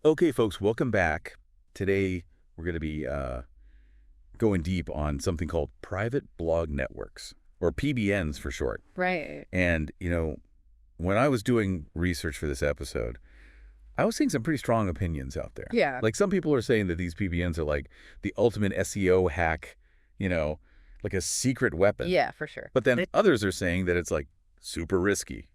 Okay, folks, welcome back. Today, we're going to be going deep on something called private blog networks, or PBNs for short. Right. And, when I was doing research for this episode, I was seeing some pretty strong opinions out there. Yeah. Like some people are saying that these PBNs are like the ultimate SEO hack, you know, like a secret weapon. Yeah, for sure. But then others are saying that it's like super risky,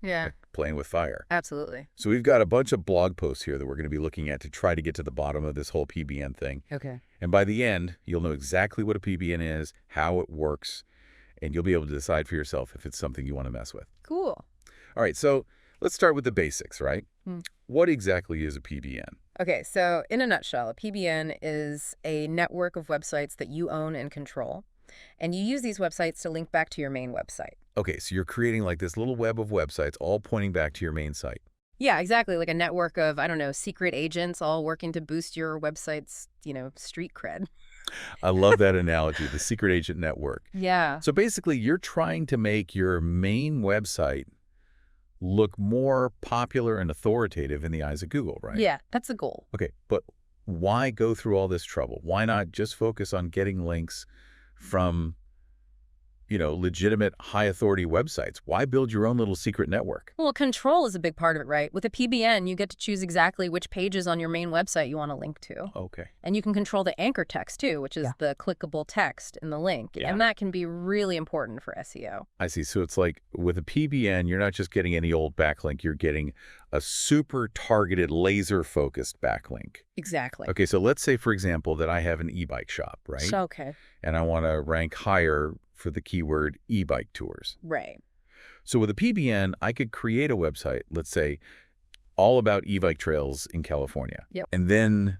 Yeah, like playing with fire. absolutely. So we've got a bunch of blog posts here that we're going to be looking at to try to get to the bottom of this whole PBN thing. Okay. And by the end, you'll know exactly what a PBN is, how it works, and you'll be able to decide for yourself if it's something you want to mess with. Cool. All right, so let's start with the basics, right? Hmm. What exactly is a PBN? Okay, so in a nutshell, a PBN is a network of websites that you own and control. And you use these websites to link back to your main website. Okay, so you're creating like this little web of websites all pointing back to your main site. Yeah, exactly. Like a network of, I don't know, secret agents all working to boost your website's, street cred. I love that analogy, the secret agent network. Yeah. So basically, you're trying to make your main website look more popular and authoritative in the eyes of Google, right? Yeah, that's the goal. Okay, but why go through all this trouble? Why not just focus on getting links from, legitimate high authority websites? Why build your own little secret network? Well, control is a big part of it, right? With a PBN, you get to choose exactly which pages on your main website you want to link to. Okay. And you can control the anchor text, too, which is the clickable text in the link. Yeah. And that can be really important for SEO. I see. So it's like with a PBN, you're not just getting any old backlink, you're getting a super targeted, laser focused backlink. Exactly. Okay, so let's say, for example, that I have an e-bike shop, right? Okay. And I want to rank higher for the keyword e-bike tours. Right. So with a PBN, I could create a website, let's say, all about e-bike trails in California. Yep. And then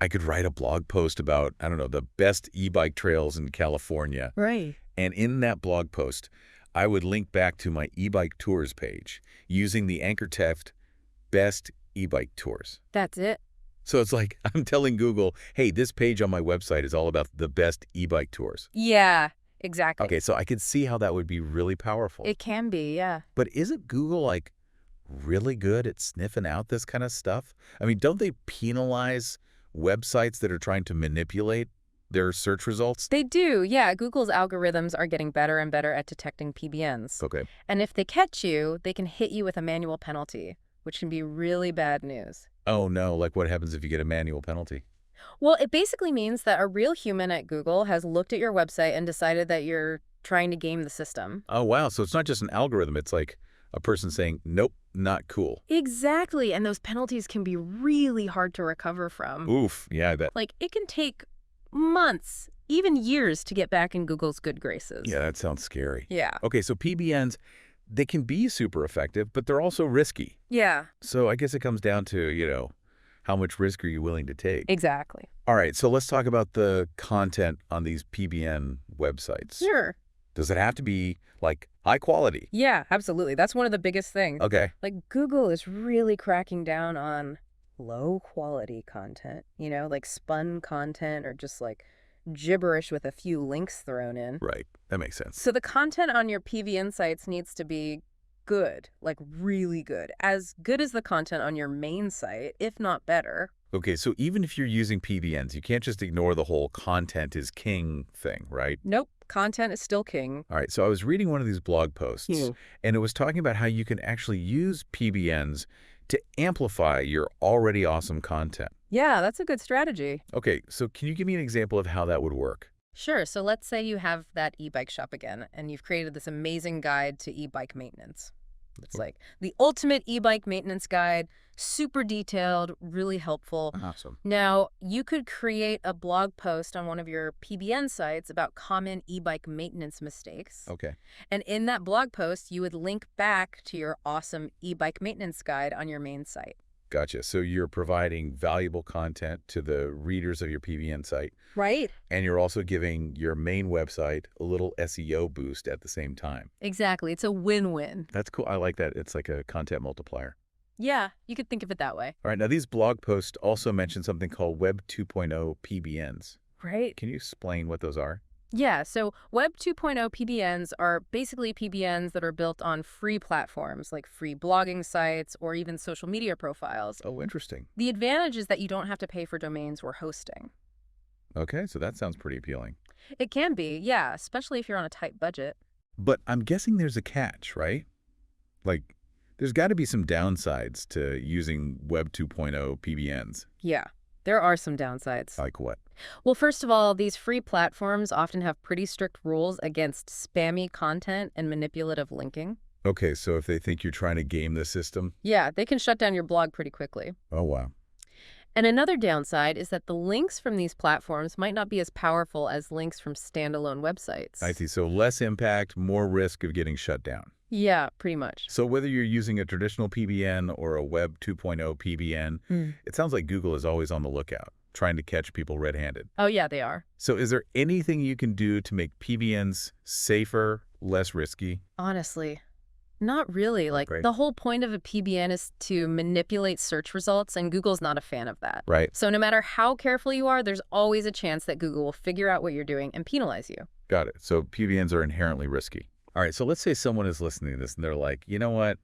I could write a blog post about, I don't know, the best e-bike trails in California. Right. And in that blog post, I would link back to my e-bike tours page using the anchor text, best e-bike tours. That's it. So it's like I'm telling Google, hey, this page on my website is all about the best e-bike tours. Yeah, exactly. Okay, so I could see how that would be really powerful. It can be, yeah. But isn't Google like really good at sniffing out this kind of stuff? I mean, don't they penalize websites that are trying to manipulate their search results? They do, yeah. Google's algorithms are getting better and better at detecting PBNs. Okay. And if they catch you, they can hit you with a manual penalty, which can be really bad news. Oh no, like what happens if you get a manual penalty? Well, it basically means that a real human at Google has looked at your website and decided that you're trying to game the system. Oh wow, so it's not just an algorithm, it's like a person saying, nope, not cool. Exactly, and those penalties can be really hard to recover from. Oof, yeah, I bet. Like, it can take months, even years to get back in Google's good graces. Yeah, that sounds scary. Yeah. Okay, so PBNs, they can be super effective, but they're also risky. Yeah. So I guess it comes down to, how much risk are you willing to take? Exactly. All right, so let's talk about the content on these PBN websites. Sure. Does it have to be, like, high quality? Yeah, absolutely. That's one of the biggest things. Okay. Like, Google is really cracking down on low-quality content, like spun content or just, like, gibberish with a few links thrown in. Right, that makes sense. So the content on your PBN sites needs to be good, like really good as the content on your main site, if not better. Okay, so even if you're using PBNs, you can't just ignore the whole content is king thing, right? Nope, content is still king. All right, so I was reading one of these blog posts, Hmm. and it was talking about how you can actually use PBNs to amplify your already awesome content. Yeah, that's a good strategy. Okay, so can you give me an example of how that would work? Sure, so let's say you have that e-bike shop again, and you've created this amazing guide to e-bike maintenance. It's like the ultimate e-bike maintenance guide, super detailed, really helpful. Awesome. Now, you could create a blog post on one of your PBN sites about common e-bike maintenance mistakes. Okay. And in that blog post, you would link back to your awesome e-bike maintenance guide on your main site. Gotcha. So you're providing valuable content to the readers of your PBN site, Right. and you're also giving your main website a little SEO boost at the same time. Exactly. It's a win-win. That's cool. I like that. It's like a content multiplier. Yeah, you could think of it that way. All right. Now, these blog posts also mention something called Web 2.0 PBNs. Right. Can you explain what those are? Yeah, so Web 2.0 PBNs are basically PBNs that are built on free platforms like free blogging sites or even social media profiles. Oh, interesting. The advantage is that you don't have to pay for domains or hosting. Okay, so that sounds pretty appealing. It can be, yeah, especially if you're on a tight budget. But I'm guessing there's a catch, right? Like, there's got to be some downsides to using Web 2.0 PBNs. Yeah, there are some downsides. Like what? Well, first of all, these free platforms often have pretty strict rules against spammy content and manipulative linking. Okay, so if they think you're trying to game the system? Yeah, they can shut down your blog pretty quickly. Oh, wow. And another downside is that the links from these platforms might not be as powerful as links from standalone websites. I see. So less impact, more risk of getting shut down. Yeah, pretty much. So whether you're using a traditional PBN or a Web 2.0 PBN, it sounds like Google is always on the lookout, trying to catch people red-handed. Oh, yeah, they are. So is there anything you can do to make PBNs safer, less risky? Honestly, not really. Like, Great. the whole point of a PBN is to manipulate search results, and Google's not a fan of that. Right. So no matter how careful you are, there's always a chance that Google will figure out what you're doing and penalize you. Got it. So PBNs are inherently risky. All right, so let's say someone is listening to this and they're like, you know what?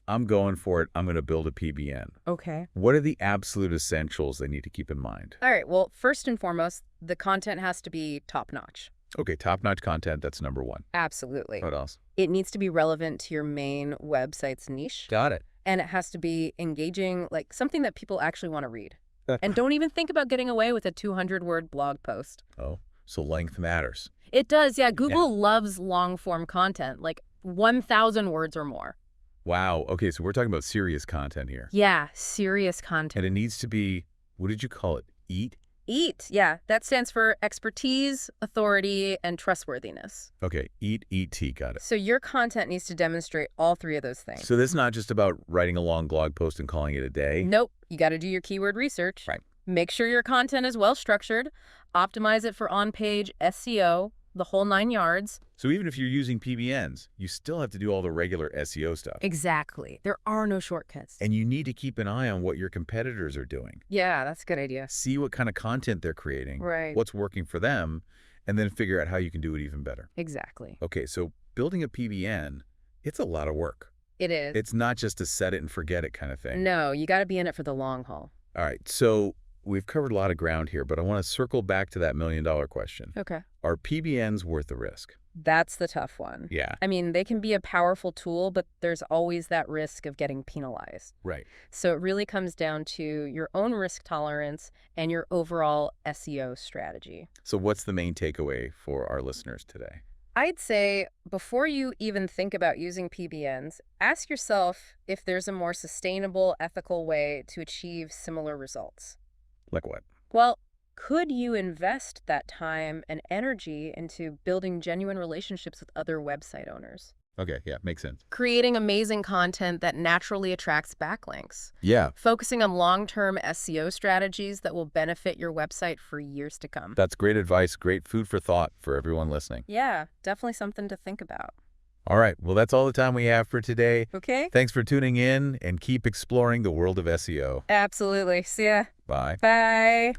I'm going for it. I'm going to build a PBN. Okay. What are the absolute essentials they need to keep in mind? All right, well, first and foremost, the content has to be top-notch. Okay, top-notch content, that's number one. Absolutely. What else? It needs to be relevant to your main website's niche. Got it. And it has to be engaging, like something that people actually want to read. And don't even think about getting away with a 200-word blog post. Oh, so length matters. It does, yeah. Google loves long-form content, like 1,000 words or more. Wow. Okay, so we're talking about serious content here. Yeah, serious content. And it needs to be, what did you call it? EAT? EAT, yeah. That stands for expertise, authority, and trustworthiness. Okay, EAT, ET, got it. So your content needs to demonstrate all three of those things. So this is not just about writing a long blog post and calling it a day? Nope. You got to do your keyword research. Right. Make sure your content is well structured. Optimize it for on-page SEO, the whole 9 yards. So even if you're using PBNs, you still have to do all the regular SEO stuff. Exactly. There are no shortcuts. And you need to keep an eye on what your competitors are doing. Yeah, that's a good idea. See what kind of content they're creating, Right. what's working for them, and then figure out how you can do it even better. Exactly. Okay, so building a PBN, it's a lot of work. It is. It's not just a set it and forget it kind of thing. No, you got to be in it for the long haul. All right, so we've covered a lot of ground here, but I want to circle back to that million-dollar question. Okay. Are PBNs worth the risk? That's the tough one. Yeah. I mean, they can be a powerful tool, but there's always that risk of getting penalized. Right. So it really comes down to your own risk tolerance and your overall SEO strategy. So what's the main takeaway for our listeners today? I'd say before you even think about using PBNs, ask yourself if there's a more sustainable, ethical way to achieve similar results. Like what? Well, could you invest that time and energy into building genuine relationships with other website owners? Okay, yeah, makes sense. Creating amazing content that naturally attracts backlinks. Yeah, Focusing on long-term SEO strategies that will benefit your website for years to come. that's great advice, great food for thought for everyone listening. Yeah, definitely something to think about. All right, well, that's all the time we have for today. Okay? Thanks for tuning in and keep exploring the world of SEO. Absolutely. See ya. Bye. Bye.